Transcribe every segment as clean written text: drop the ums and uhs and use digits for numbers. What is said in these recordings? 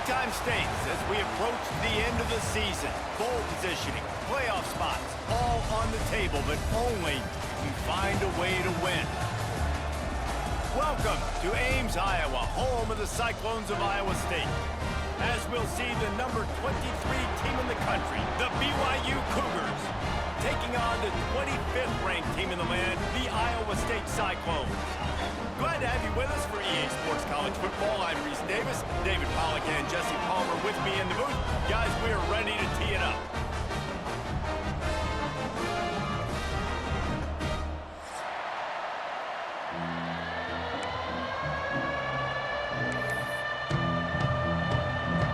time states as we approach the end of the season. Bowl positioning, playoff spots, all on the table, but only if you find a way to win. Welcome to Ames, Iowa, home of the Cyclones of Iowa State. As we'll see the number 23 team in the country, the BYU Cougars, taking on the 25th ranked team in the land, the Iowa State Cyclones. Glad to have you with us for EA Sports College Football. I'm Reese Davis, David Pollack and Jesse Palmer with me in the booth. Guys, we are ready to tee it up.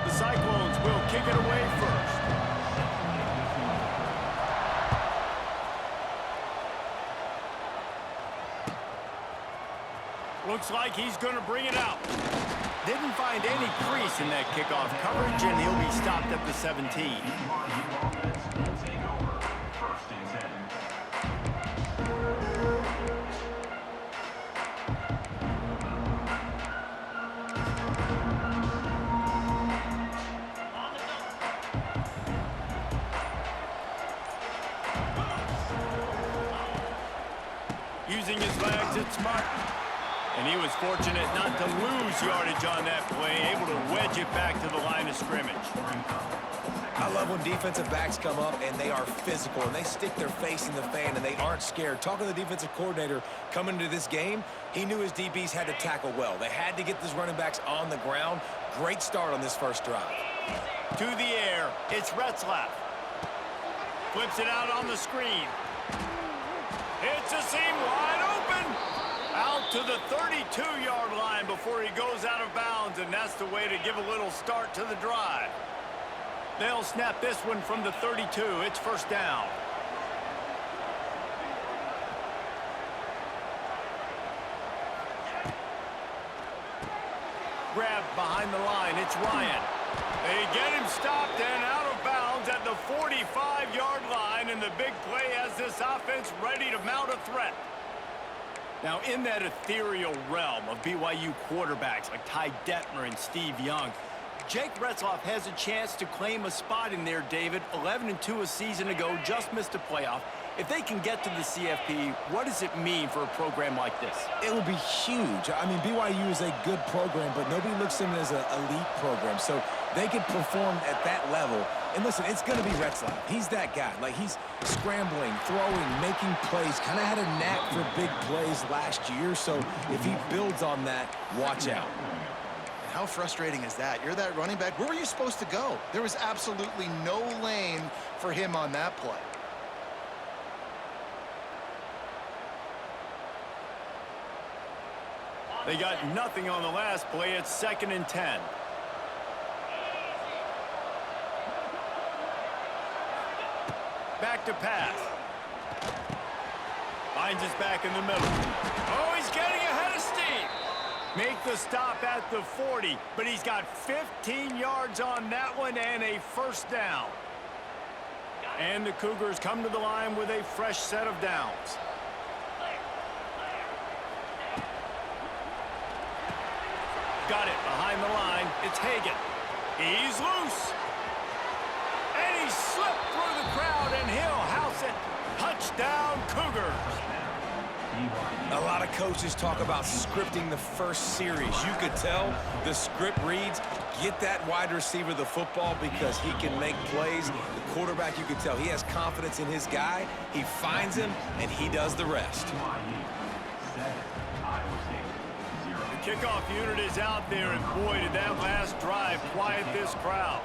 The Cyclones will kick it away first. Looks like he's going to bring it out. Didn't find any crease in that kickoff coverage, and he'll be stopped at the 17. Using his legs, it's smart. And he was fortunate not to lose yardage on that play, able to wedge it back to the line of scrimmage. I love when defensive backs come up and they are physical and they stick their face in the fan and they aren't scared. Talking to the defensive coordinator coming into this game, he knew his DBs had to tackle well. They had to get these running backs on the ground. Great start on this first drive. To the air, it's Retzlaff. Flips it out on the screen. It's a seam wide open. Out to the 32-yard line before he goes out of bounds, and that's the way to give a little start to the drive. They'll snap this one from the 32. It's first down. Grabbed behind the line. It's Ryan. They get him stopped and out of bounds at the 45-yard line, and the big play has this offense ready to mount a threat. Now, in that ethereal realm of BYU quarterbacks like Ty Detmer and Steve Young, Jake Retzlaff has a chance to claim a spot in there, David. 11-2 a season ago, just missed a playoff. If they can get to the CFP, what does it mean for a program like this? It will be huge. I mean, BYU is a good program, but nobody looks at them as an elite program. So they could perform at that level. And listen, it's going to be Retzlaff. He's that guy. Like, he's scrambling, throwing, making plays. Kind of had a knack for big plays last year. So if he builds on that, watch out. How frustrating is that? You're that running back. Where were you supposed to go? There was absolutely no lane for him on that play. They got nothing on the last play. It's 2nd and 10. Back to pass. Finds his back in the middle. Oh, he's getting ahead of steam. Make the stop at the 40, but he's got 15 yards on that one and a first down. And the Cougars come to the line with a fresh set of downs. Got it behind the line. It's Hagan. He's loose. And he slipped through the crowd, and he'll house it. Touchdown, Cougars. A lot of coaches talk about scripting the first series. You could tell the script reads, get that wide receiver the football because he can make plays. The quarterback, you could tell he has confidence in his guy. He finds him, and he does the rest. The kickoff unit is out there, and boy, did that last drive quiet this crowd.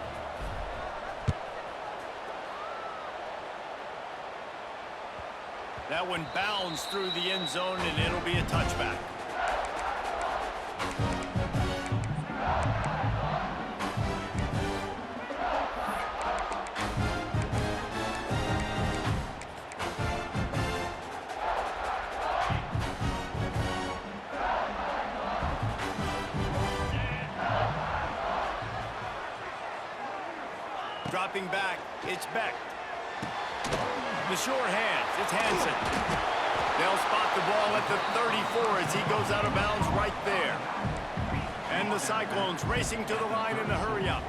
That one bounds through the end zone, and it'll be a touchback. Dropping back, it's Beck. The short hands, it's Hansen. They'll spot the ball at the 34 as he goes out of bounds right there. And the Cyclones racing to the line in the hurry-up.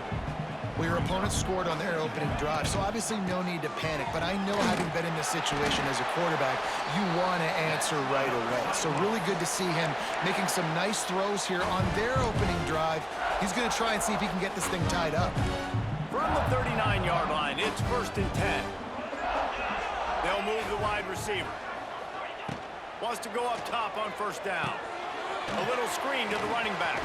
Well, your opponent scored on their opening drive, so obviously no need to panic. But I know, having been in this situation as a quarterback, you want to answer right away. So really good to see him making some nice throws here on their opening drive. He's going to try and see if he can get this thing tied up. From the 39-yard line, it's 1st and 10. They'll move the wide receiver. Wants to go up top on 1st down. A little screen to the running back.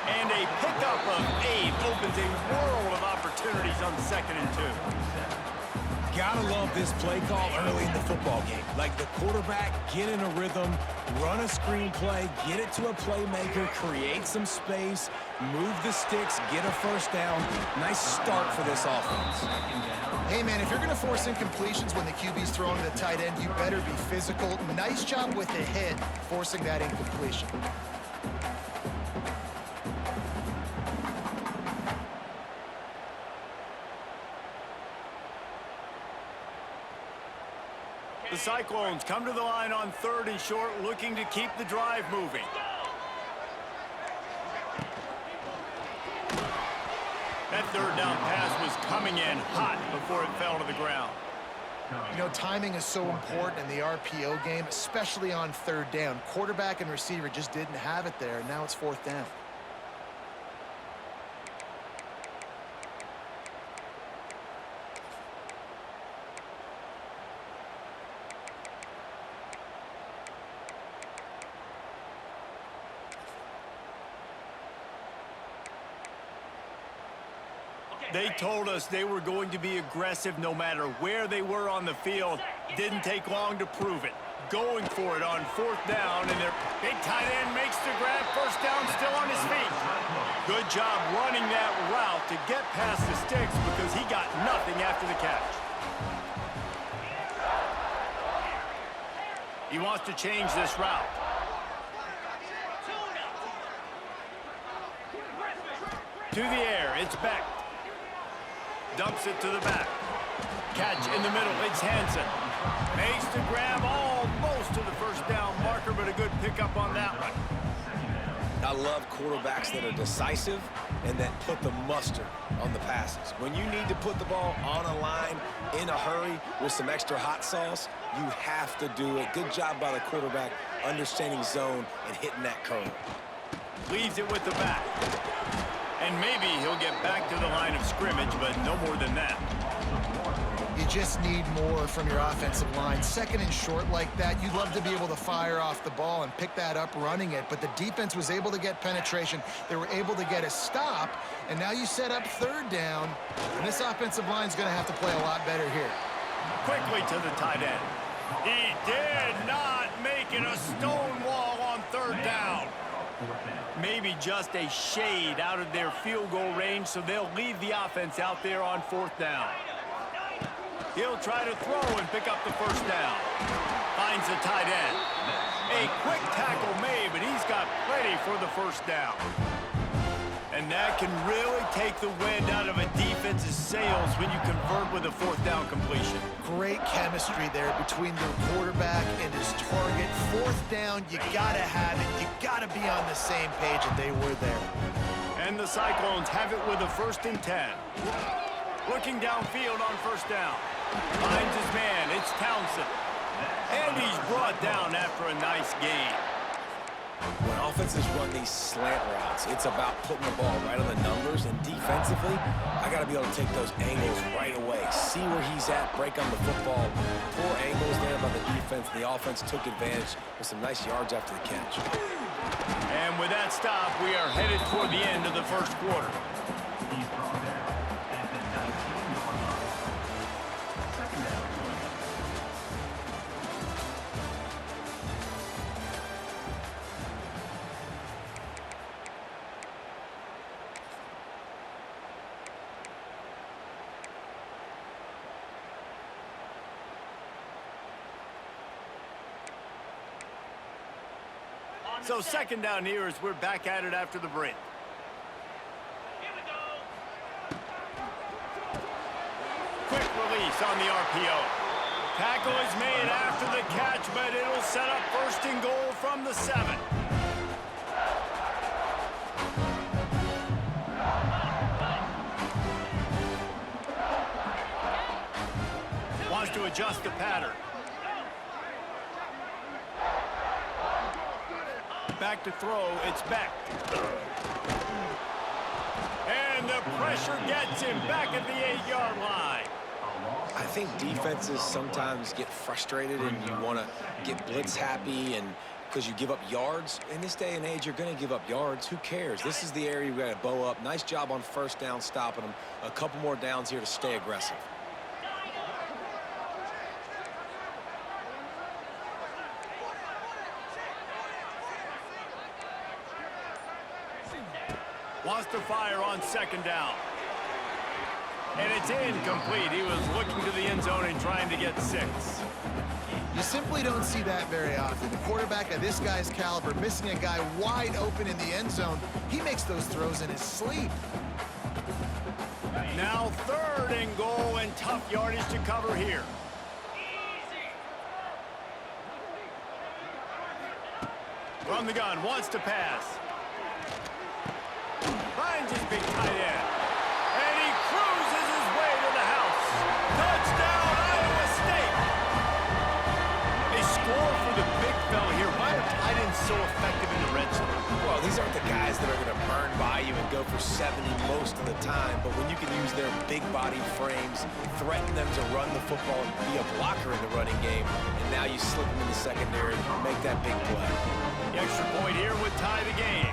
And a pickup of 8 opens a world of opportunities on 2nd and 2. Gotta love this play call early in the football game. Like, the quarterback, get in a rhythm, run a screen play, get it to a playmaker, create some space, move the sticks, get a 1st down. Nice start for this offense. Hey, man, if you're going to force incompletions when the QB's throwing to the tight end, you better be physical. Nice job with the hit, forcing that incompletion. The Cyclones come to the line on 3rd and short, looking to keep the drive moving. That 3rd down pass was coming in hot before it fell to the ground. You know, timing is so important in the RPO game, especially on 3rd down. Quarterback and receiver just didn't have it there. Now it's 4th down. They told us they were going to be aggressive no matter where they were on the field. Didn't take long to prove it. Going for it on 4th down, and their big tight end makes the grab. 1st down, still on his feet. Good job running that route to get past the sticks because he got nothing after the catch. He wants to change this route. To the air, it's Beck. Dumps it to the back. Catch in the middle, it's Hansen. Makes the grab almost to the 1st down marker, but a good pickup on that one. I love quarterbacks that are decisive and that put the mustard on the passes. When you need to put the ball on a line in a hurry with some extra hot sauce, you have to do it. Good job by the quarterback understanding zone and hitting that curve. Leaves it with the back. And maybe he'll get back to the line of scrimmage, but no more than that. You just need more from your offensive line. 2nd and short like that, you'd love to be able to fire off the ball and pick that up running it, but the defense was able to get penetration. They were able to get a stop, and now you set up 3rd down, and this offensive line's going to have to play a lot better here. Quickly to the tight end. He did not make it a stone wall on 3rd down. Maybe just a shade out of their field goal range, so they'll leave the offense out there on 4th down. He'll try to throw and pick up the 1st down. Finds the tight end. A quick tackle made, but he's got plenty for the 1st down. And that can really take the wind out of a defense's sails when you convert with a 4th down completion. Great chemistry there between your quarterback and his target. 4th down, you gotta have it. You gotta be on the same page, and they were there. And the Cyclones have it with a 1st and 10. Looking downfield on 1st down. Finds his man, it's Townsend. And he's brought down after a nice gain. When offenses run these slant routes, it's about putting the ball right on the numbers, and defensively, I got to be able to take those angles right away. See where he's at, break on the football. Poor angles there by the defense. The offense took advantage with some nice yards after the catch. And with that stop, we are headed toward the end of the 1st quarter. So 2nd down here as we're back at it after the break. Quick release on the RPO. Tackle is made after the catch, but it'll set up 1st and goal from the 7. to adjust the pattern. Back to throw, it's Beck. And the pressure gets him back at the 8-yard line. I think defenses sometimes get frustrated and you want to get blitz happy and because you give up yards. In this day and age, you're going to give up yards. Who cares? This is the area we got to bow up. Nice job on first down stopping them. A couple more downs here to stay aggressive. Wants to fire on second down. And it's incomplete. He was looking to the end zone and trying to get 6. You simply don't see that very often. The quarterback of this guy's caliber missing a guy wide open in the end zone. He makes those throws in his sleep. Now 3rd and goal and tough yardage to cover here. From the gun, wants to pass. Finds his big tight end. And he cruises his way to the house. Touchdown, Iowa State! They score for the big fella here. Why are tight ends so effective in the red zone? Well, these aren't the guys that are going to burn by you and go for 70 most of the time, but when you can use their big body frames, threaten them to run the football and be a blocker in the running game, and now you slip them in the secondary and make that big play. The extra point here would tie the game.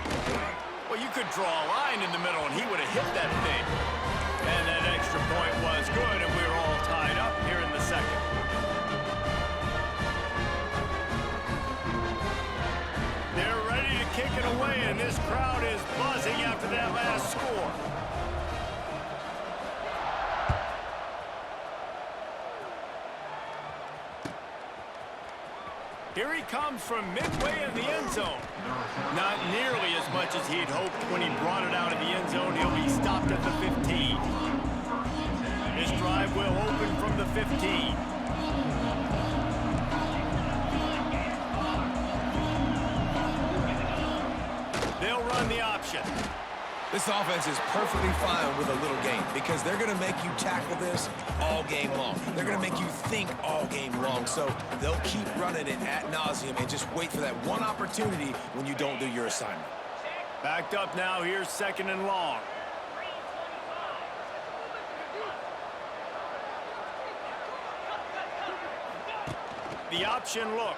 Well, you could draw a line in the middle, and he would have hit that thing. And that extra point was good, and we're all tied up here in the second. They're ready to kick it away, and this crowd is buzzing after that last score. Here he comes from midway in the end zone. Not nearly as much as he'd hoped when he brought it out of the end zone. He'll be stopped at the 15. This drive will open from the 15. They'll run the option. This offense is perfectly fine with a little game because they're going to make you tackle this all game long. They're going to make you think all game long. So they'll keep running it ad nauseum and just wait for that one opportunity when you don't do your assignment. Backed up now. Here's 2nd and long. The option look.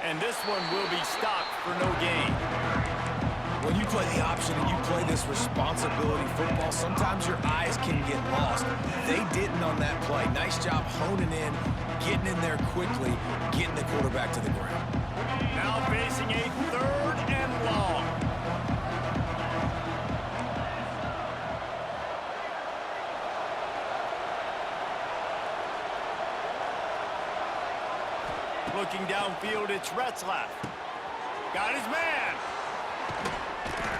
And this one will be stopped for no gain. When you play the option and you play this responsibility football, sometimes your eyes can get lost. They didn't on that play. Nice job honing in, getting in there quickly, getting the quarterback to the ground. Now facing a 3rd and long. Looking downfield, it's Retzlaff. Got his man.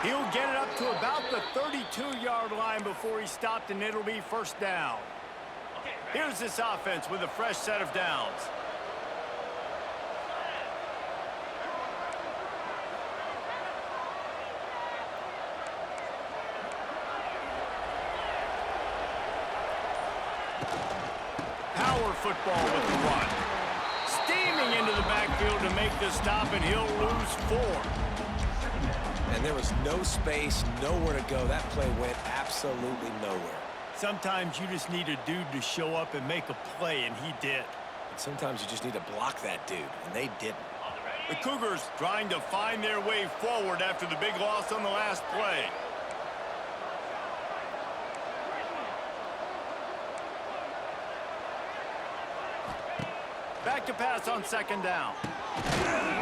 He'll get it up to about the 32-yard line before he stopped, and it'll be 1st down. Here's this offense with a fresh set of downs. Power football with the run. Steaming into the backfield to make the stop, and he'll lose 4. And there was no space, nowhere to go. That play went absolutely nowhere. Sometimes you just need a dude to show up and make a play, and he did. And sometimes you just need to block that dude, and they didn't. The Cougars trying to find their way forward after the big loss on the last play. Back to pass on 2nd down.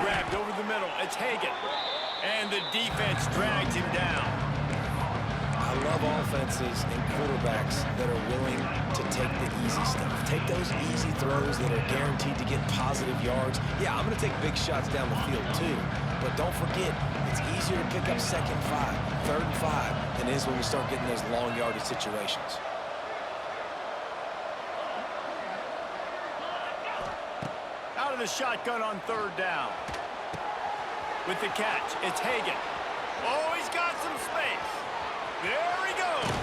Grabbed over the middle. It's Hagan. And the defense drags him down. I love offenses and quarterbacks that are willing to take the easy stuff. Take those easy throws that are guaranteed to get positive yards. Yeah, I'm going to take big shots down the field too. But don't forget, it's easier to pick up 2nd and 5, 3rd and 5 than it is when we start getting those long yardage situations. Out of the shotgun on 3rd down. With the catch, it's Hagan. Oh, he's got some space. There he goes.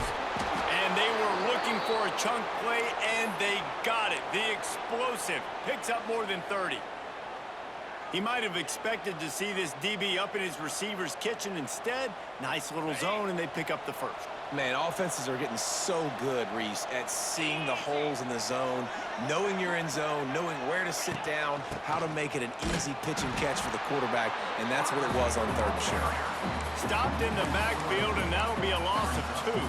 And And they were looking for a chunk play, and they got it. The explosive picks up more than 30. He might have expected to see this DB up in his receiver's kitchen. Instead, nice little zone, and they pick up the first. Man, offenses are getting so good, Reese, at seeing the holes in the zone, knowing you're in zone, knowing where to sit down, how to make it an easy pitch and catch for the quarterback, and that's what it was on 3rd and short. Stopped in the backfield, and that'll be a loss of 2.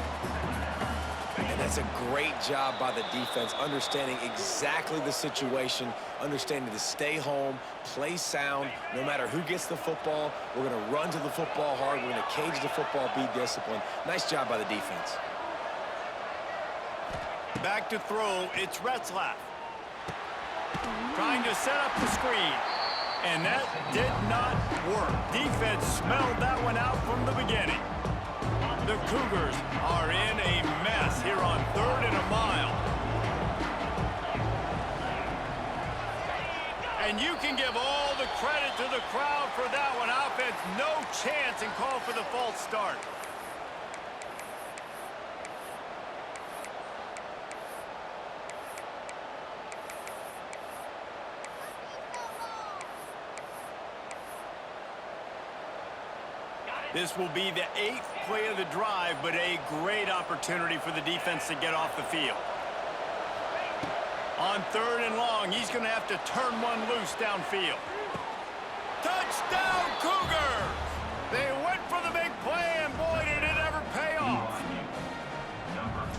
And that's a great job by the defense, understanding exactly the situation, understanding to stay home, play sound. No matter who gets the football, we're going to run to the football hard. We're going to cage the football, be disciplined. Nice job by the defense. Back to throw, it's Retzlaff. Trying to set up the screen. And that did not work. Defense smelled that one out from the beginning. The Cougars are in a mess here on 3rd and a mile. And you can give all the credit to the crowd for that one. Offense, no chance, and call for the false start. This will be the 8th play of the drive, but a great opportunity for the defense to get off the field. On 3rd and long, he's going to have to turn one loose downfield. Touchdown, Cougars! They went for the big play, and boy, did it ever pay off.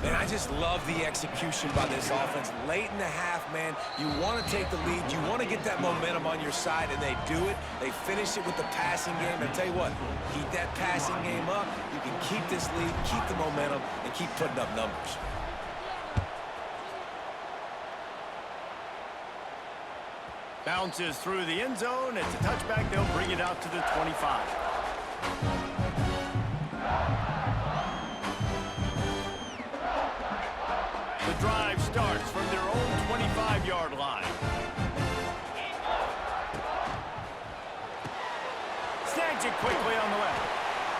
Man, I just love the execution by this offense. Late in the half, man, you want to take the lead. You want to get that momentum on your side, and they do it. They finish it with the passing game. And I tell you what, keep that passing game up. You can keep this lead, keep the momentum, and keep putting up numbers. Bounces through the end zone. It's a touchback. They'll bring it out to the 25. The drive starts from their own 25-yard line. Snags it quickly on the left.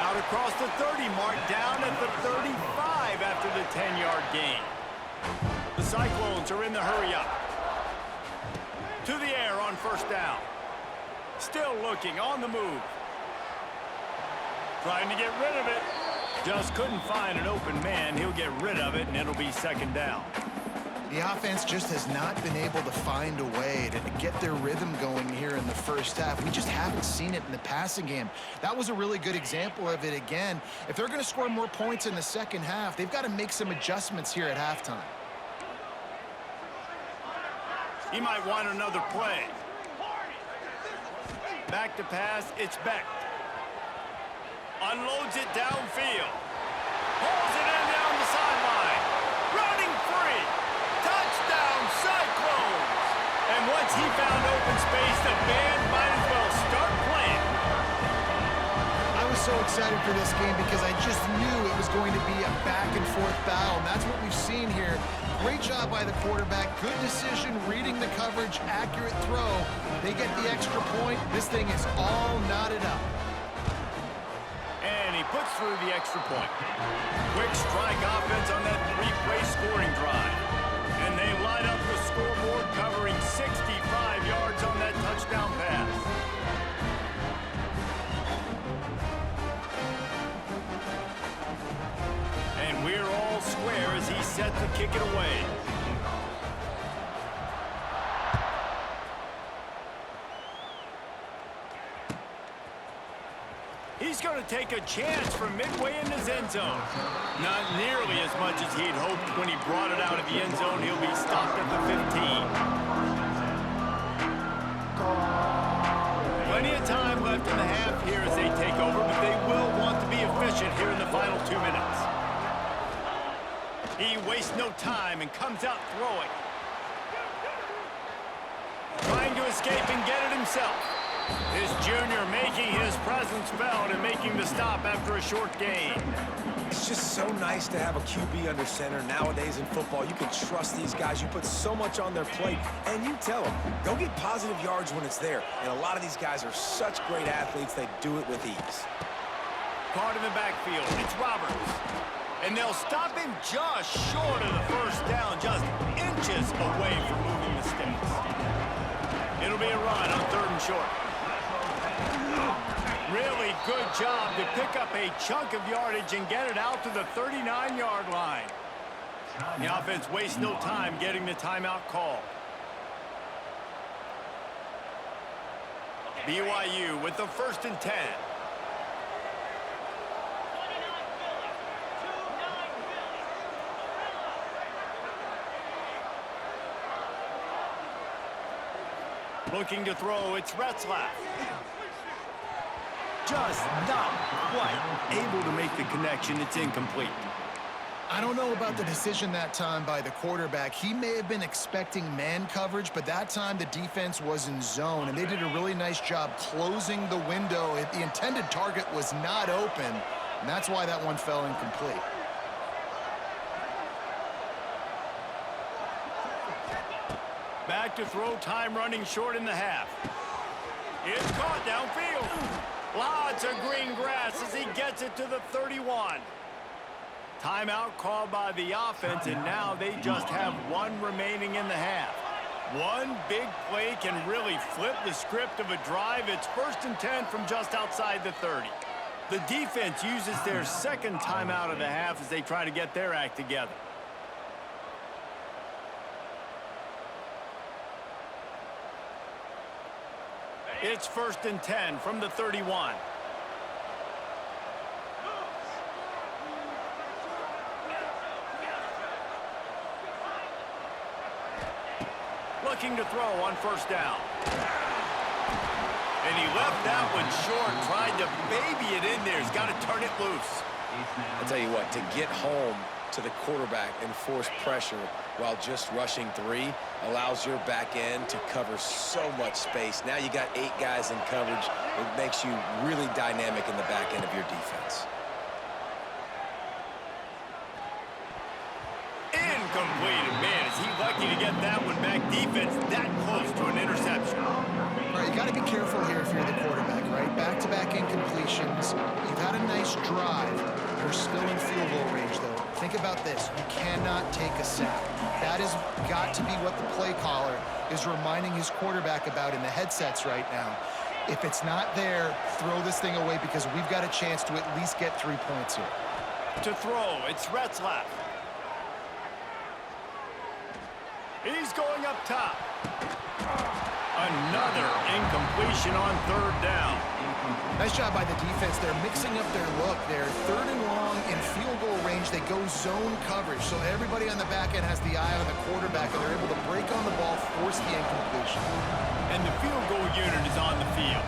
Out across the 30 mark, down at the 35 after the 10-yard gain. The Cyclones are in the hurry-up. To the air on 1st down. Still looking on the move. Trying to get rid of it. Just couldn't find an open man. He'll get rid of it, and it'll be 2nd down. The offense just has not been able to find a way to get their rhythm going here in the first half. We just haven't seen it in the passing game. That was a really good example of it again. If they're going to score more points in the second half, they've got to make some adjustments here at halftime. He might want another play. Back to pass, it's Beck. Unloads it downfield. Pulls it in down the sideline. Running free. Touchdown, Cyclones. And once he found open space, the band might as well start playing. I was so excited for this game because I just knew it was going to be a back-and-forth battle, and that's what we've seen here. Great job by the quarterback. Good decision, reading the coverage, accurate throw. They get the extra point. This thing is all knotted up. And he puts through the extra point. Quick strike offense on that 3-play scoring drive. And they line up the scoreboard, covering 65 yards on that touchdown pass. And we're all square as he's set to kick it away. He's going to take a chance from midway in his end zone. Not nearly as much as he'd hoped when he brought it out of the end zone. He'll be stopped at the 15. Plenty of time left in the half here as they take over, but they will want to be efficient here in the final 2 minutes. He wastes no time and comes out throwing. Trying to escape and get it himself. His junior making his presence felt and making the stop after a short gain. It's just so nice to have a QB under center. Nowadays in football, you can trust these guys. You put so much on their plate, and you tell them, go get positive yards when it's there. And a lot of these guys are such great athletes, they do it with ease. Caught in the backfield, it's Roberts. And they'll stop him just short of the first down, just inches away from moving the stakes. It'll be a run on 3rd and short. Really good job to pick up a chunk of yardage and get it out to the 39-yard line. The offense wastes no time getting the timeout call. BYU with the 1st and 10. Looking to throw, it's Retzlaff. Just not quite able to make the connection. It's incomplete. I don't know about the decision that time by the quarterback. He may have been expecting man coverage, but that time the defense was in zone, and they did a really nice job closing the window. The intended target was not open, and that's why that one fell incomplete. Back to throw, time running short in the half. It's caught downfield. Lots of green grass as he gets it to the 31. Timeout called by the offense, and now they just have one remaining in the half. One big play can really flip the script of a drive. It's 1st and 10 from just outside the 30. The defense uses their 2nd timeout of the half as they try to get their act together. It's 1st and 10 from the 31. Looking to throw on 1st down. And he left that one short, tried to baby it in there. He's got to turn it loose. I'll tell you what, to get home to the quarterback and force pressure while just rushing 3 allows your back end to cover so much space. Now you got 8 guys in coverage. It makes you really dynamic in the back end of your defense. Incomplete. Man, is he lucky to get that one back. Defense that close to an interception. All right, you got to be careful here if you're the quarterback, right? Back-to-back incompletions. You've had a nice drive. You're still in field goal range, though. Think about this. You cannot take a sack. That has got to be what the play caller is reminding his quarterback about in the headsets right now. If it's not there, throw this thing away because we've got a chance to at least get 3 points here. To throw, it's Retzlaff. He's going up top. Another incompletion on 3rd down. Nice job by the defense. They're mixing up their look. They're 3rd and long in field goal range. They go zone coverage. So everybody on the back end has the eye on the quarterback, and they're able to break on the ball, force the incompletion. And the field goal unit is on the field.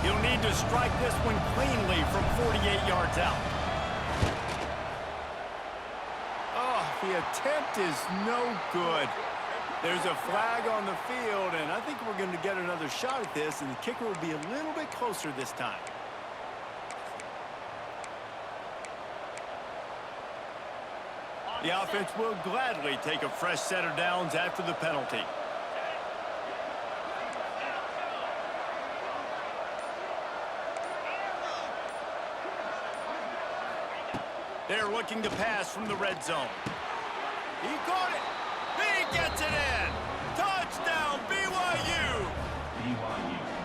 He'll need to strike this one cleanly from 48 yards out. Oh, the attempt is no good. There's a flag on the field, and I think we're going to get another shot at this, and the kicker will be a little bit closer this time. The offense will gladly take a fresh set of downs after the penalty. They're looking to pass from the red zone. He caught it. He gets it in. Touchdown, BYU.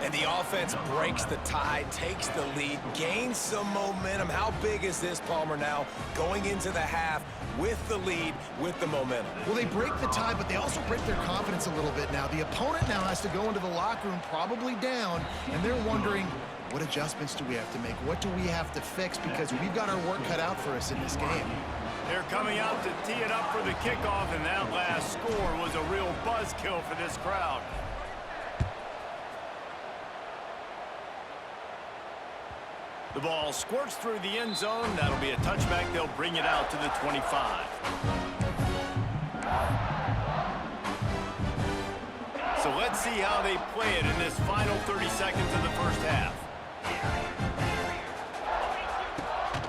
And the offense breaks the tie, takes the lead, gains some momentum. How big is this, Palmer, now going into the half with the lead, with the momentum? Well, they break the tie, but they also break their confidence a little bit now. The opponent now has to go into the locker room probably down, and they're wondering, what adjustments do we have to make? What do we have to fix? Because we've got our work cut out for us in this game. They're coming out to tee it up for the kickoff, and that last score was a real buzzkill for this crowd. The ball squirts through the end zone. That'll be a touchback. They'll bring it out to the 25. So let's see how they play it in this final 30 seconds of the first half.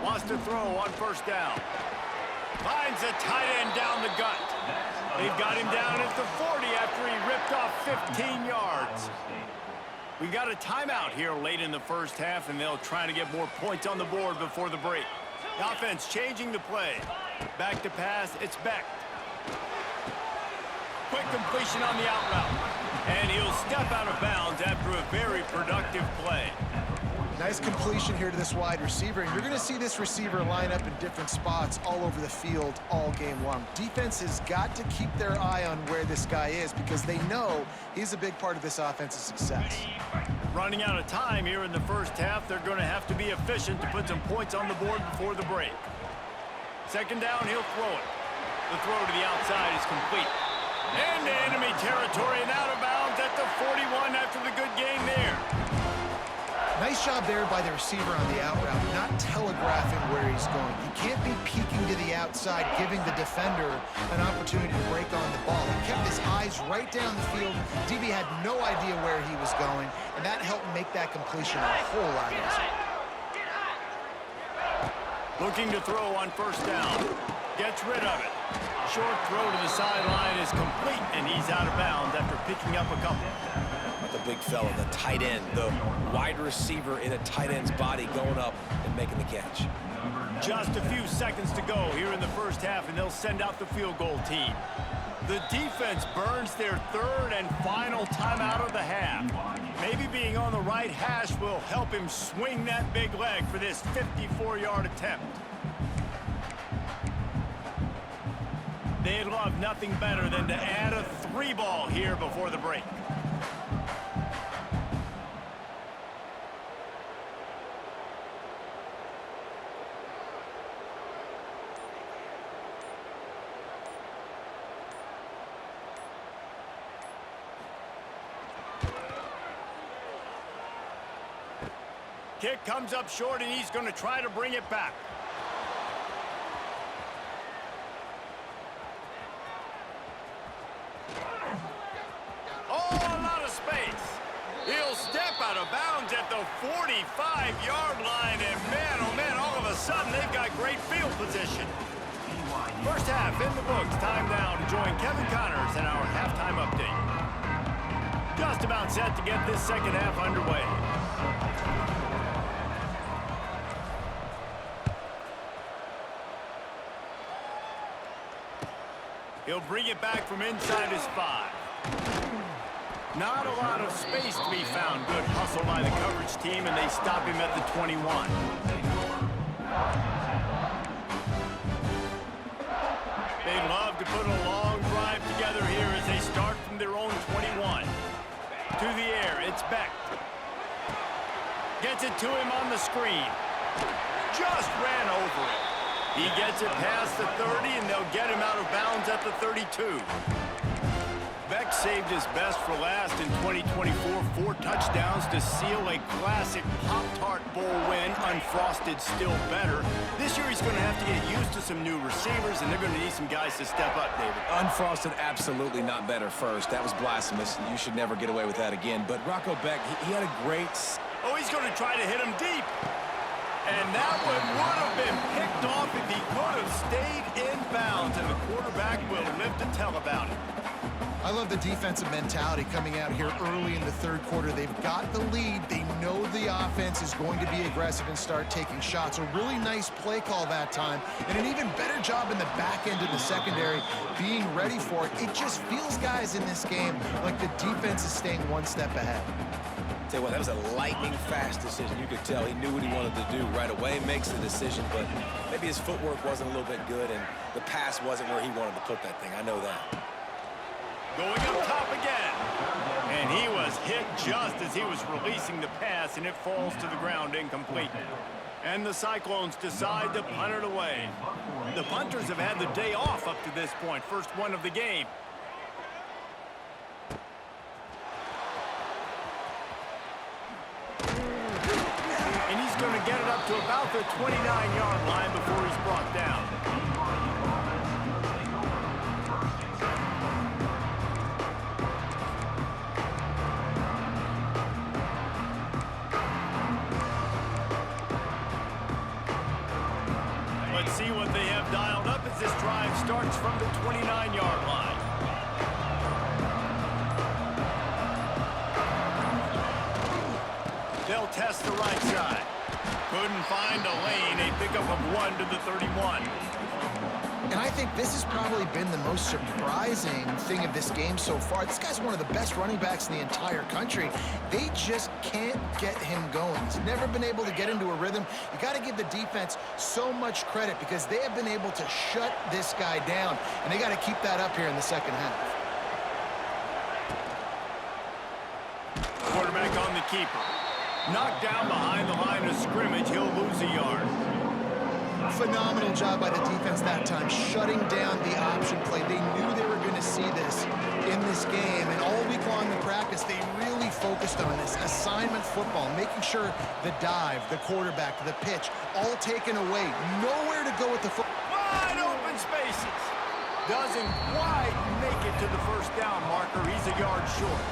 Wants to throw on 1st down. Finds a tight end down the gut. They've got him down at the 40 after he ripped off 15 yards. We got a timeout here late in the first half, and they'll try to get more points on the board before the break. The offense changing the play. Back to pass, it's Beck. Quick completion on the out route. And he'll step out of bounds after a very productive play. Nice completion here to this wide receiver, and you're going to see this receiver line up in different spots all over the field all game long. Defense has got to keep their eye on where this guy is because they know he's a big part of this offense's success. Running out of time here in the first half, they're going to have to be efficient to put some points on the board before the break. Second down, he'll throw it. The throw to the outside is complete. Into enemy territory and out of bounds at the 41 after the good gain there. Nice job there by the receiver on the out route, not telegraphing where he's going. He can't be peeking to the outside, giving the defender an opportunity to break on the ball. He kept his eyes right down the field. DB had no idea where he was going, and that helped make that completion a whole lot easier. Looking to throw on first down. Gets rid of it. Short throw to the sideline is complete, and he's out of bounds after picking up a couple. The big fella, the tight end, the wide receiver in a tight end's body going up and making the catch. Just a few seconds to go here in the first half, and they'll send out the field goal team. The defense burns their third and final timeout of the half. Maybe being on the right hash will help him swing that big leg for this 54-yard attempt. They'd love nothing better than to add a 3-ball here before the break. Kick comes up short, and he's going to try to bring it back. Oh, a lot of space. He'll step out of bounds at the 45-yard line, and man, oh man, all of a sudden they've got great field position. First half in the books. Time now to join Kevin Connors in our halftime update. Just about set to get this second half underway. He'll bring it back from inside his 5. Not a lot of space to be found. Good hustle by the coverage team, and they stop him at the 21. They'd love to put a long drive together here as they start from their own 21. To the air, it's Beck. Gets it to him on the screen. Just ran over it. He gets it past the 30, and they'll get him out of bounds at the 32. Beck saved his best for last in 2024. 4 touchdowns to seal a classic Pop-Tart Bowl win. Unfrosted, still better. This year he's going to have to get used to some new receivers, and they're going to need some guys to step up, David. Unfrosted, absolutely not better first. That was blasphemous. You should never get away with that again. But Rocco Beck, he had a great... Oh, he's going to try to hit him deep. And that one would have been picked off if he could have stayed in bounds, and the quarterback will live to tell about it. I love the defensive mentality coming out here early in the third quarter. They've got the lead. They know the offense is going to be aggressive and start taking shots. A really nice play call that time, and an even better job in the back end of the secondary being ready for it. It just feels, guys, in this game like the defense is staying one step ahead. Tell you what, that was a lightning-fast decision. You could tell he knew what he wanted to do right away, makes the decision, but maybe his footwork wasn't a little bit good, and the pass wasn't where he wanted to put that thing. I know that. Going up top again. And he was hit just as he was releasing the pass, and it falls to the ground incomplete. And the Cyclones decide to punt it away. The punters have had the day off up to this point. First one of the game. And he's going to get it up to about the 29-yard line before he's brought down. Let's see what they have dialed up as this drive starts from the 29-yard line. They'll test the right side. Couldn't find a lane. A pickup of 1 to the 31. And I think this has probably been the most surprising thing of this game so far. This guy's one of the best running backs in the entire country. They just can't get him going. He's never been able to get into a rhythm. You got to give the defense so much credit because they have been able to shut this guy down, and they got to keep that up here in the second half. Quarterback on the keeper. Knocked down behind the line of scrimmage. He'll lose a yard. Phenomenal job by the defense that time, shutting down the option play. They knew they were going to see this in this game, and all week long in practice, they really focused on this assignment football, making sure the dive, the quarterback, the pitch, all taken away. Nowhere to go with the football. Wide open spaces. Doesn't quite make it to the first down marker. He's a yard short.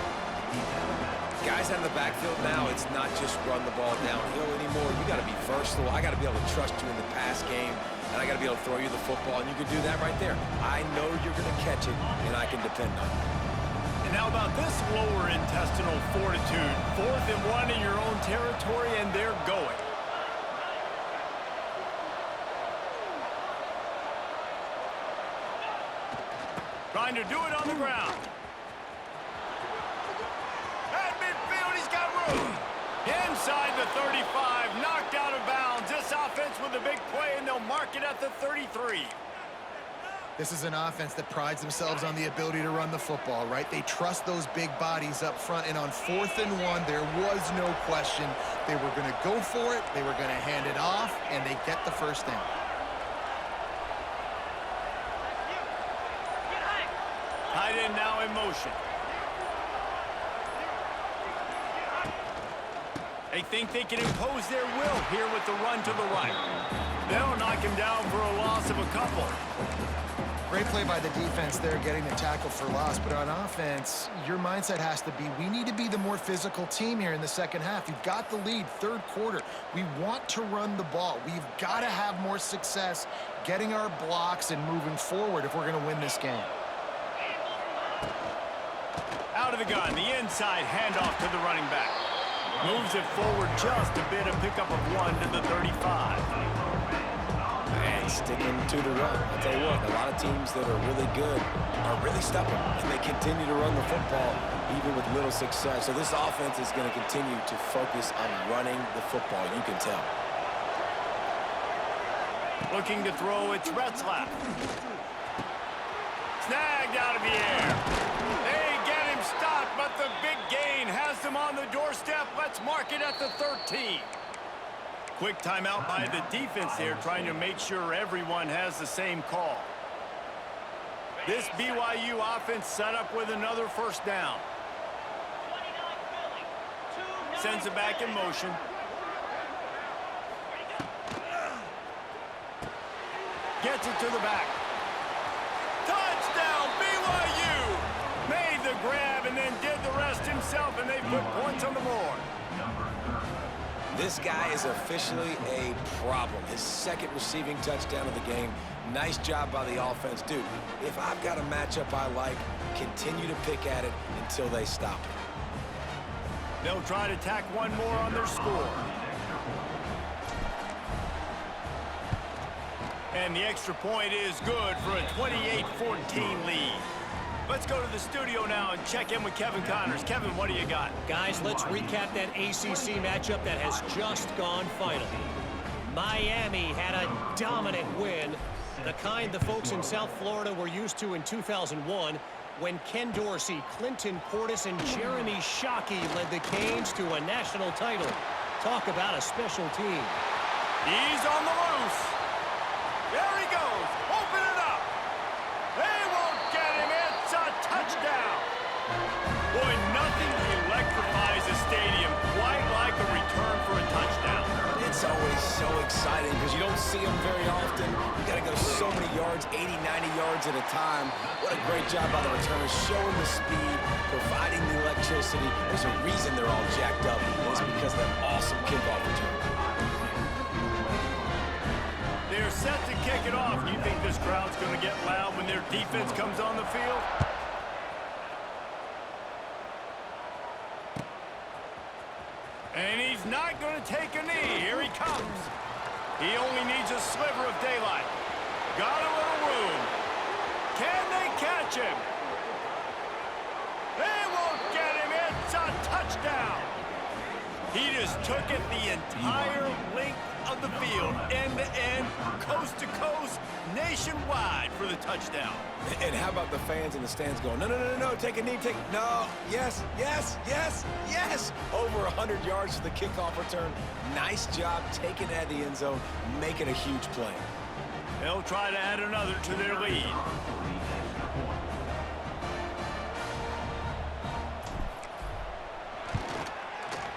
Guys out of the backfield now, it's not just run the ball downhill anymore. You got to be versatile. I got to be able to trust you in the pass game, and I got to be able to throw you the football, and you can do that right there. I know you're going to catch it, and I can depend on it. And how about this lower intestinal fortitude? 4th and 1 in your own territory, and they're going. Trying to do it on the ground. At midfield, he's got room. Inside the 35, knocked out of bounds. This offense with a big play, and they'll mark it at the 33. This is an offense that prides themselves on the ability to run the football, right? They trust those big bodies up front, and on 4th and 1, there was no question. They were going to go for it, they were going to hand it off, and they get the first down. Tight end now in motion. They think they can impose their will here with the run to the right. They'll knock him down for a loss of a couple. Great play by the defense there, getting the tackle for loss. But on offense, your mindset has to be, we need to be the more physical team here in the second half. You've got the lead, 3rd quarter. We want to run the ball. We've got to have more success getting our blocks and moving forward if we're going to win this game. Out of the gun, the inside handoff to the running back. Moves it forward just a bit, a pickup of 1 to the 35. And sticking to the run. I'll tell you what, a lot of teams that are really good are really stubborn, and they continue to run the football even with little success. So this offense is going to continue to focus on running the football, you can tell. Looking to throw, it's Retzlaff. Snagged out of the air. They get him stopped, but the big gain has them on the doorstep. Let's mark it at the 13. Quick timeout by the defense there, trying to make sure everyone has the same call. This BYU offense set up with another first down. Sends it back in motion. Gets it to the back. Touchdown, BYU! Made the grab and then did the rest himself, and they put points on the board. This guy is officially a problem. His 2nd receiving touchdown of the game. Nice job by the offense. Dude, if I've got a matchup I like, continue to pick at it until they stop it. They'll try to tack one more on their score. And the extra point is good for a 28-14 lead. Let's go to the studio now and check in with Kevin Connors. Kevin, what do you got? Guys, let's recap that ACC matchup that has just gone final. Miami had a dominant win, the kind the folks in South Florida were used to in 2001 when Ken Dorsey, Clinton Portis, and Jeremy Shockey led the Canes to a national title. Talk about a special team. He's on the loose. There he goes. Open it up. They won't get him. It's a touchdown. Boy, nothing electrifies a stadium quite like a return for a touchdown. It's always so exciting because you don't see them very often. You got to go so many yards, 80, 90 yards at a time. What a great job by the returners, showing the speed, providing the electricity. There's a reason they're all jacked up, and it's because of that awesome kickoff return. They're set to kick it off. You think this crowd's going to get loud when their defense comes on the field? And he's not going to take a knee. Here he comes. He only needs a sliver of daylight. Got a little room. Can they catch him? They won't get him. It's a touchdown. He just took it the entire length of the field, end to end, coast to coast, nationwide for the touchdown. And how about the fans in the stands going, no, no, no, no, no, take a knee, take, no, yes, yes, yes, yes. Over 100 yards to the kickoff return. Nice job taking it at the end zone, making a huge play. They'll try to add another to their lead.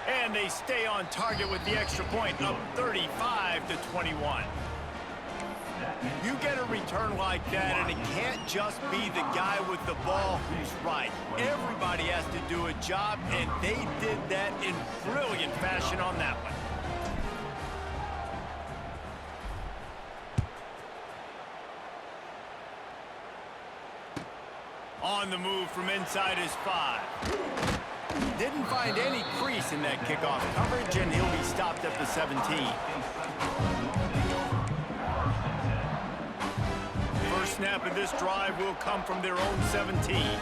And they stay on target with the extra point, up 35-21. You get a return like that, and it can't just be the guy with the ball who's right. Everybody has to do a job, and they did that in brilliant fashion on that one. On the move from inside his 5. Didn't find any crease in that kickoff coverage, and he'll be stopped at the 17. First snap of this drive will come from their own 17.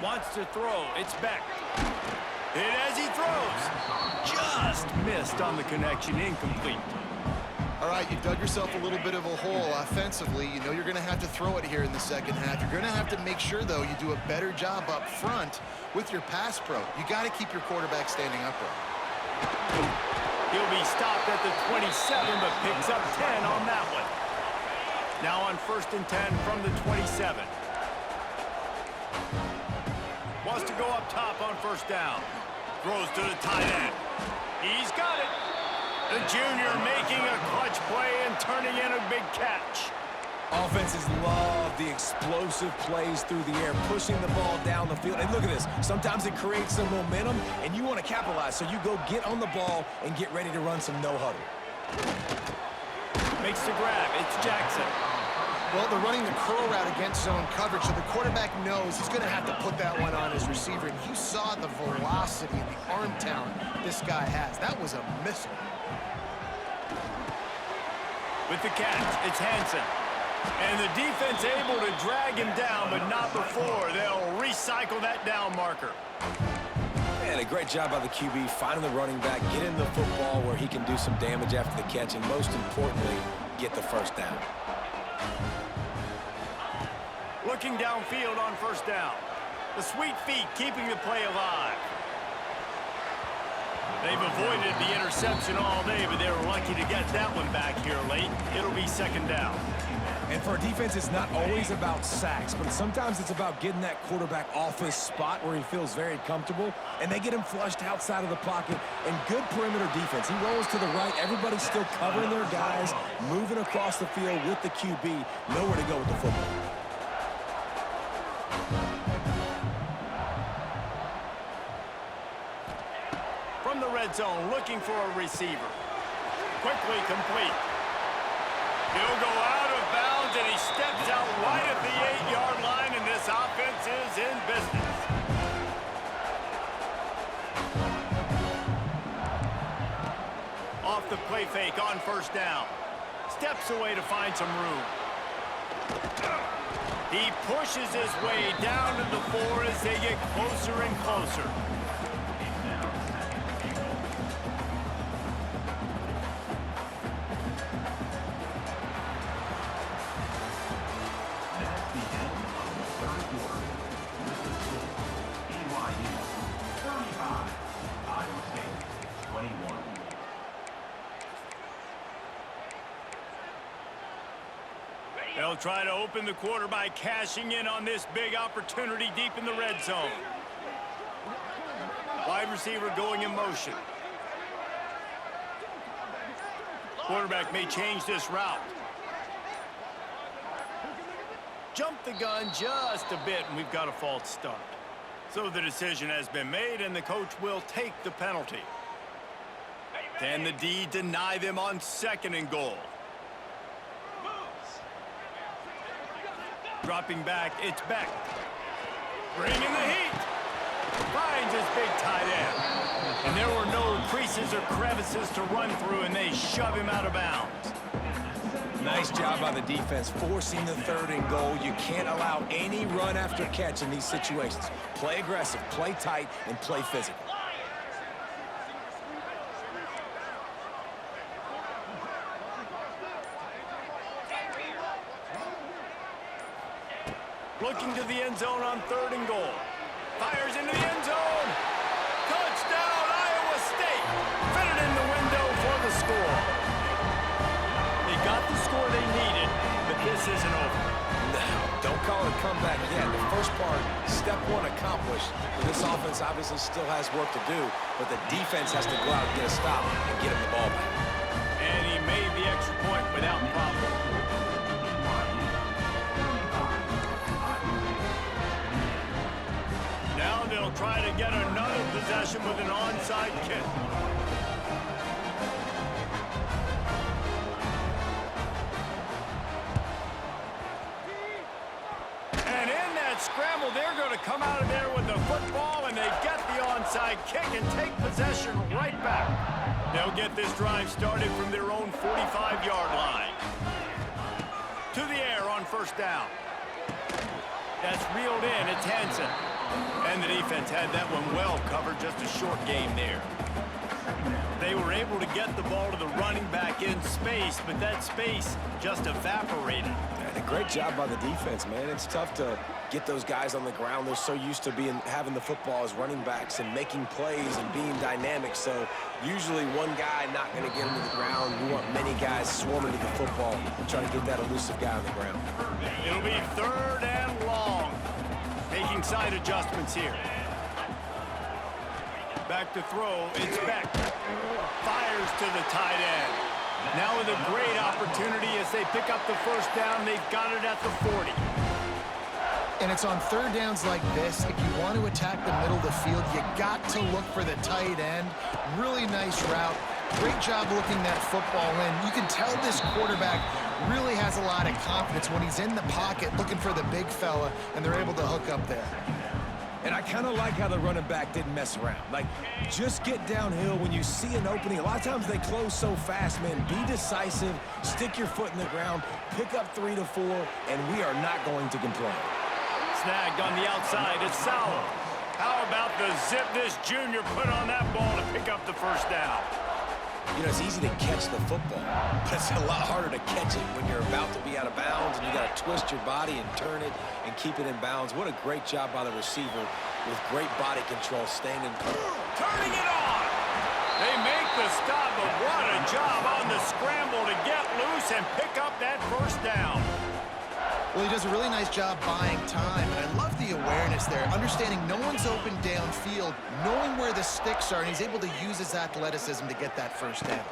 Wants to throw. It's Beck. Hit as he throws. Just missed on the connection. Incomplete. All right, you dug yourself a little bit of a hole offensively. You know you're going to have to throw it here in the second half. You're going to have to make sure, though, you do a better job up front with your pass pro. You got to keep your quarterback standing upright. He'll be stopped at the 27, but picks up 10 on that one. Now on 1st and 10 from the 27. Wants to go up top on 1st down. Throws to the tight end. He's got it. The junior making a clutch play and turning in a big catch. Offenses love the explosive plays through the air, pushing the ball down the field. And look at this. Sometimes it creates some momentum, and you want to capitalize. So you go get on the ball and get ready to run some no-huddle. Makes the grab. It's Jackson. Well, they're running the curl route against zone coverage, so the quarterback knows he's going to have to put that one on his receiver. And you saw the velocity and the arm talent this guy has. That was a missile. With the catch, it's Hansen. And the defense able to drag him down, but not before. They'll recycle that down marker. Man, a great job by the QB, finding the running back, getting the football where he can do some damage after the catch, and most importantly, get the 1st down. Looking downfield on 1st down. The sweet feet keeping the play alive. They've avoided the interception all day, but they were lucky to get that one back here late. It'll be 2nd down. And for a defense, it's not always about sacks, but sometimes it's about getting that quarterback off his spot where he feels very comfortable, and they get him flushed outside of the pocket. And good perimeter defense. He rolls to the right. Everybody's still covering their guys, moving across the field with the QB. Nowhere to go with the football. From the red zone, looking for a receiver. Quickly complete. He'll go out of bounds, and he steps out right at the 8-yard line, and this offense is in business. Off the play fake on 1st down. Steps away to find some room. He pushes his way down to the 4 as they get closer and closer. They'll try to open the quarter by cashing in on this big opportunity deep in the red zone. Wide receiver going in motion. Quarterback may change this route. Jumped the gun just a bit, and we've got a false start. So the decision has been made, and the coach will take the penalty. Can the D deny them on 2nd and goal? Dropping back, it's Beck. Bringing the heat. Finds his big tight end. And there were no creases or crevices to run through, and they shove him out of bounds. Nice job by the defense, forcing the 3rd and goal. You can't allow any run after catch in these situations. Play aggressive, play tight, and play physical. Looking to the end zone on 3rd and goal. Fires into the end zone. Touchdown, Iowa State. Fitted in the window for the score. They got the score they needed, but this isn't over. No, don't call it a comeback yet. The first part, step 1 accomplished. This offense obviously still has work to do, but the defense has to go out and get a stop and get him the ball back. And he made the extra point without problem. Now they'll try to get another possession with an onside kick. And in that scramble, they're going to come out of there with the football, and they get the onside kick and take possession right back. They'll get this drive started from their own 45-yard line. To the air on 1st down. That's reeled in. It's Henson. And the defense had that one well covered, just a short game there. They were able to get the ball to the running back in space, but that space just evaporated. And a great job by the defense, man. It's tough to get those guys on the ground. They're so used to having the football as running backs and making plays and being dynamic. So usually one guy not going to get him to the ground. You want many guys swarming to the football, trying to get that elusive guy on the ground. It'll be 3rd and long. Making side adjustments here. Back to throw, it's Beck. Fires to the tight end. Now with a great opportunity as they pick up the 1st down. They've got it at the 40. And it's on 3rd downs like this. If you want to attack the middle of the field, you got to look for the tight end. Really nice route. Great job looking that football in. You can tell this quarterback really has a lot of confidence when he's in the pocket looking for the big fella, and they're able to hook up there. And I kind of like how the running back didn't mess around. Like, just get downhill when you see an opening. A lot of times they close so fast, man. Be decisive, stick your foot in the ground, pick up 3 to 4, and we are not going to complain. Snagged on the outside, it's Sauer. How about the zip this junior put on that ball to pick up the 1st down? You know, it's easy to catch the football, but it's a lot harder to catch it when you're about to be out of bounds and you got to twist your body and turn it and keep it in bounds. What a great job by the receiver with great body control, staying in. Turning it on! They make the stop, but what a job on the scramble to get loose and pick up that 1st down. Well, he does a really nice job buying time, and I love the awareness there, understanding no one's open downfield, knowing where the sticks are, and he's able to use his athleticism to get that 1st down.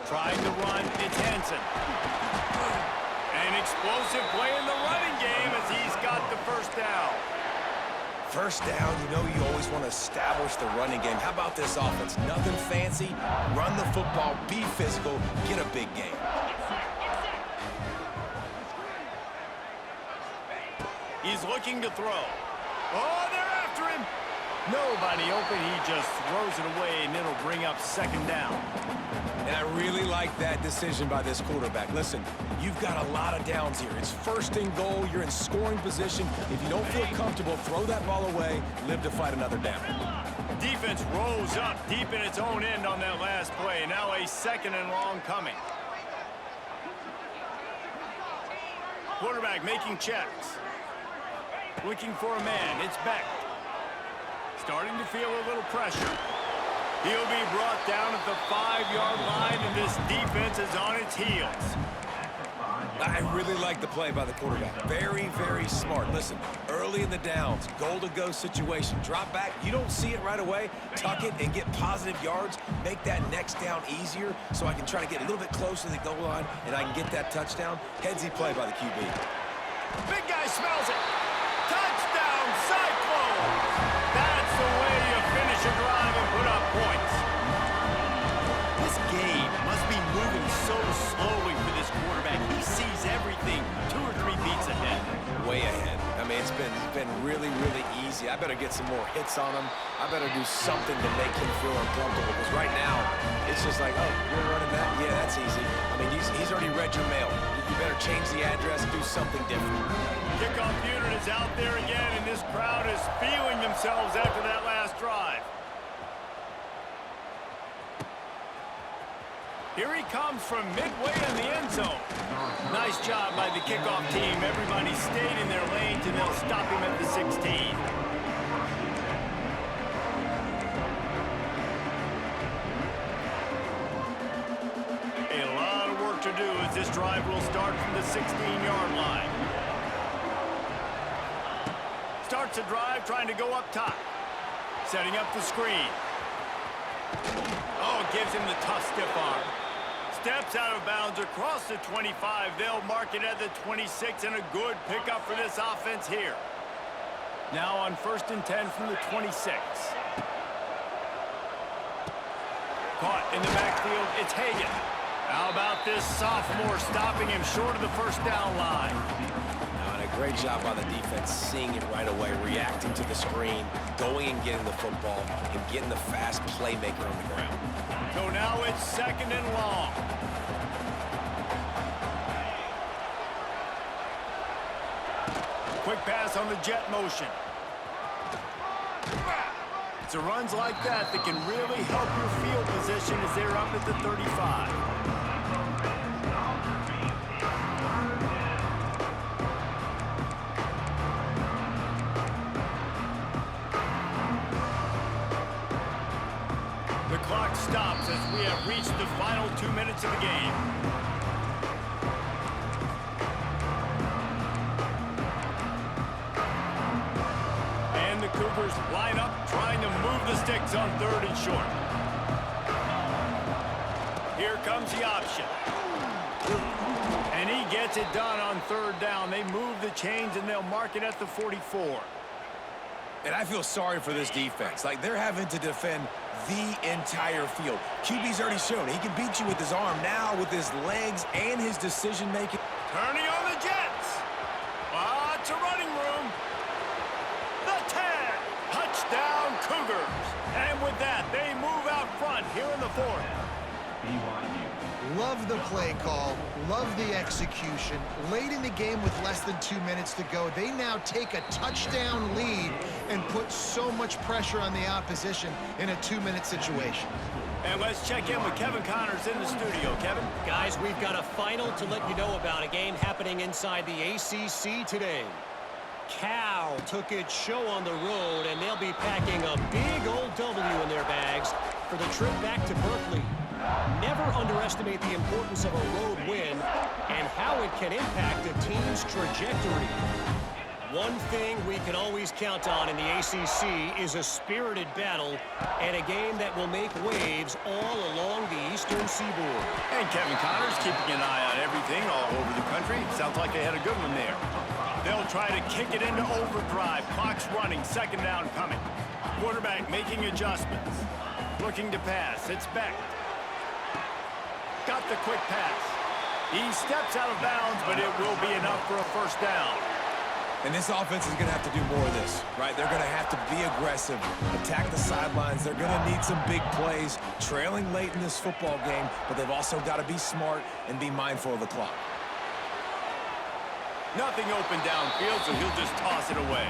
Trying to run, it's Henson. An explosive play in the running game as he's got the 1st down. 1st down, you know you always want to establish the running game. How about this offense? Nothing fancy, run the football, be physical, get a big game. He's looking to throw. Oh, they're after him. Nobody open. He just throws it away, and it'll bring up 2nd down. And I really like that decision by this quarterback. Listen, you've got a lot of downs here. It's 1st and goal. You're in scoring position. If you don't feel comfortable, throw that ball away. Live to fight another down. Defense rose up deep in its own end on that last play. Now a 2nd and long coming. Quarterback making checks. Looking for a man. It's Beck. Starting to feel a little pressure. He'll be brought down at the 5-yard line, and this defense is on its heels. I really like the play by the quarterback. Very, very smart. Listen, early in the downs, goal-to-go situation. Drop back. You don't see it right away. Tuck it and get positive yards. Make that next down easier so I can try to get a little bit closer to the goal line and I can get that touchdown. Headsy play by the QB. Big guy smells it. Touchdown, Cyclones! That's the way you finish a drive and put up points. This game must be moving so slowly for this quarterback. He sees everything 2 or 3 beats ahead. Way I better get some more hits on him. I better do something to make him feel uncomfortable, because right now, it's just like, oh, you're running that? Yeah, that's easy. I mean, he's already read your mail. You better change the address, do something different. Kickoff unit is out there again, and this crowd is feeling themselves after that last drive. Here he comes from midway in the end zone. Nice job by the kickoff team. Everybody stayed in their lanes, and they'll stop him at the 16. A lot of work to do as this drive will start from the 16-yard line. Starts the drive trying to go up top. Setting up the screen. Oh, gives him the tough stiff arm. Steps out of bounds across the 25. They'll mark it at the 26, and a good pickup for this offense here. Now on 1st and 10 from the 26. Caught in the backfield, it's Hagan. How about this sophomore stopping him short of the first down line? And a great job by the defense, seeing it right away, reacting to the screen, going and getting the football, and getting the fast playmaker on the ground. So now it's 2nd and long. Quick pass on the jet motion. It's the runs like that that can really help your field position as they're up at the 35. The clock stops as we have reached the final 2 minutes of the game. And the Cougars line up, trying to move the sticks on 3rd and short. Here comes the option. And he gets it done on 3rd down. They move the chains, and they'll mark it at the 44. And I feel sorry for this defense. Like, they're having to defend the entire field. QB's already shown he can beat you with his arm. Now with his legs and his decision-making. Turning on the Jets. Lots of running room. The 10. Touchdown Cougars. And with that, they move out front here in the 4th. Love the play call. Love the execution. Late in the game with less than 2 minutes to go, they now take a touchdown lead and put so much pressure on the opposition in a 2-minute situation. And let's check in with Kevin Connors in the studio. Kevin? Guys, we've got a final to let you know about, a game happening inside the ACC today. Cal took its show on the road, and they'll be packing a big old W in their bags for the trip back to Berkeley. Never underestimate the importance of a road win and how it can impact a team's trajectory. One thing we can always count on in the ACC is a spirited battle and a game that will make waves all along the Eastern Seaboard. And Kevin Connors keeping an eye on everything all over the country. Sounds like they had a good one there. They'll try to kick it into overdrive. Clock's running. 2nd down coming. Quarterback making adjustments. Looking to pass. It's Beck. Got the quick pass. He steps out of bounds, but it will be enough for a 1st down. And this offense is going to have to do more of this, right? They're going to have to be aggressive, attack the sidelines. They're going to need some big plays, trailing late in this football game, but they've also got to be smart and be mindful of the clock. Nothing open downfield, so he'll just toss it away.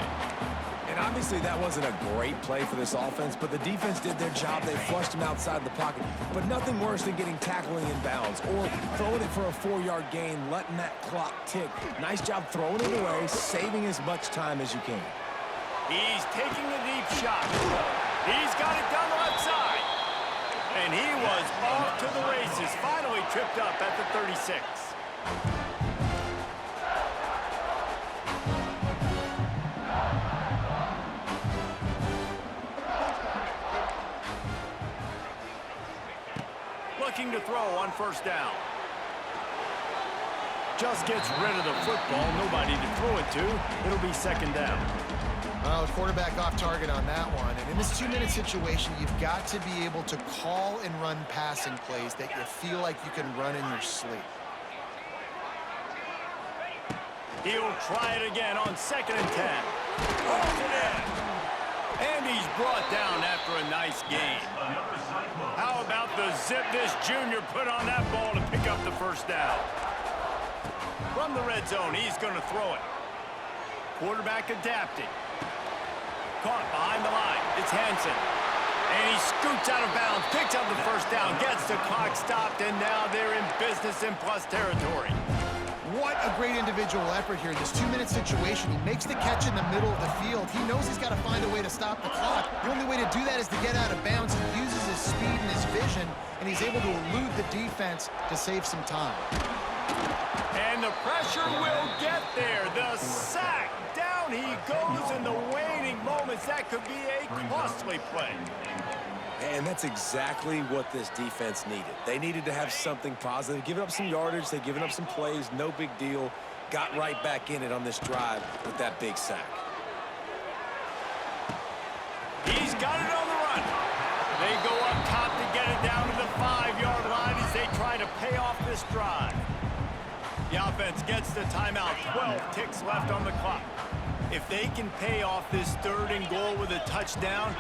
And obviously that wasn't a great play for this offense, but the defense did their job. They flushed him outside the pocket. But nothing worse than getting tackling in bounds or throwing it for a 4-yard gain, letting that clock tick. Nice job throwing it away, saving as much time as you can. He's taking a deep shot. He's got it down the left side. And he was off to the races. Finally tripped up at the 36. Looking to throw on 1st down. Just gets rid of the football. Nobody to throw it to. It'll be 2nd down. Well, the quarterback off target on that one. And in this 2-minute situation, you've got to be able to call and run passing plays that you feel like you can run in your sleep. He'll try it again on 2nd and 10. Holds it in. And he's brought down after a nice gain. How about the zip this junior put on that ball to pick up the first down? From the red zone, he's going to throw it. Quarterback adapting. Caught behind the line. It's Hansen. And he scoots out of bounds, picks up the first down, gets the clock stopped, and now they're in business in plus territory. What a great individual effort here. This 2-minute situation, he makes the catch in the middle of the field. He knows he's got to find a way to stop the clock. The only way to do that is to get out of bounds. He uses his speed and his vision, and he's able to elude the defense to save some time. And the pressure will get there. The sack. Down he goes in the waning moments. That could be a costly play. And that's exactly what this defense needed. They needed to have something positive. Giving up some yardage, they've given up some plays, no big deal. Got right back in it on this drive with that big sack. He's got it on the run. They go up top to get it down to the 5-yard line as they try to pay off this drive. The offense gets the timeout. 12 ticks left on the clock. If they can pay off this 3rd and goal with a touchdown,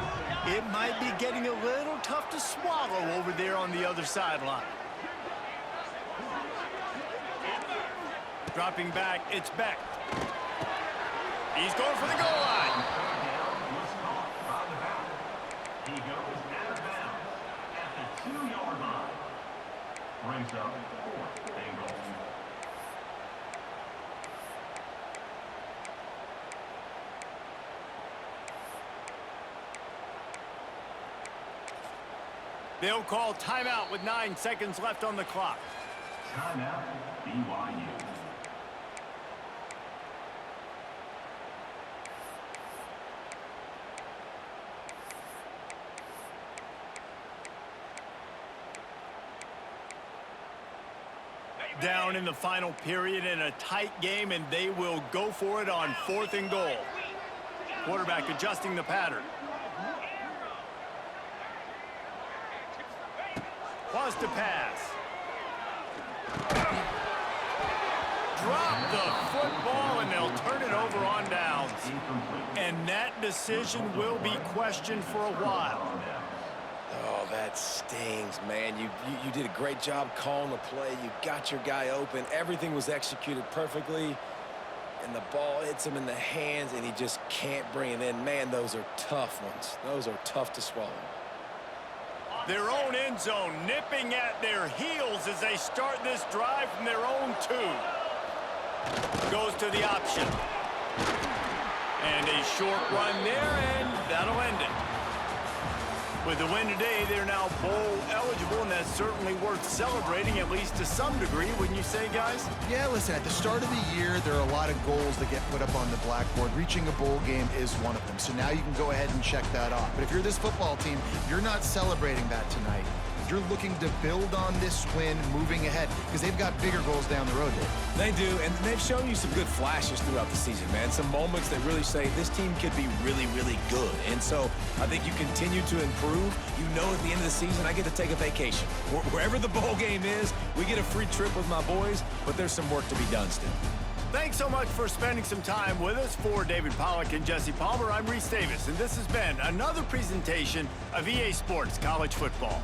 it might be getting a little tough to swallow over there on the other sideline. Dropping back, it's Beck. He's going for the goal line. He goes out of bounds at the 2-yard line. Brings up 4th and goal. They'll call timeout with 9 seconds left on the clock. Timeout, BYU. Down in the final period in a tight game, and they will go for it on 4th and goal. Quarterback adjusting the pattern. Wants to pass. Drop the football, and they'll turn it over on downs. And that decision will be questioned for a while. Oh, that stings, man. You did a great job calling the play. You got your guy open. Everything was executed perfectly. And the ball hits him in the hands, and he just can't bring it in. Man, those are tough ones. Those are tough to swallow. Their own end zone nipping at their heels as they start this drive from their own 2. Goes to the option. And a short run there, and that'll end it. With the win today, they're now bowl eligible, and that's certainly worth celebrating, at least to some degree, wouldn't you say, guys? Yeah, listen, at the start of the year, there are a lot of goals that get put up on the blackboard. Reaching a bowl game is one of them. So now you can go ahead and check that off. But if you're this football team, you're not celebrating that tonight. You're looking to build on this win moving ahead because they've got bigger goals down the road, Dave. They do, and they've shown you some good flashes throughout the season, man. Some moments that really say this team could be really, really good. And so I think you continue to improve. You know at the end of the season, I get to take a vacation. Wherever the bowl game is, we get a free trip with my boys, but there's some work to be done still. Thanks so much for spending some time with us. For David Pollack and Jesse Palmer, I'm Reese Davis, and this has been another presentation of EA Sports College Football.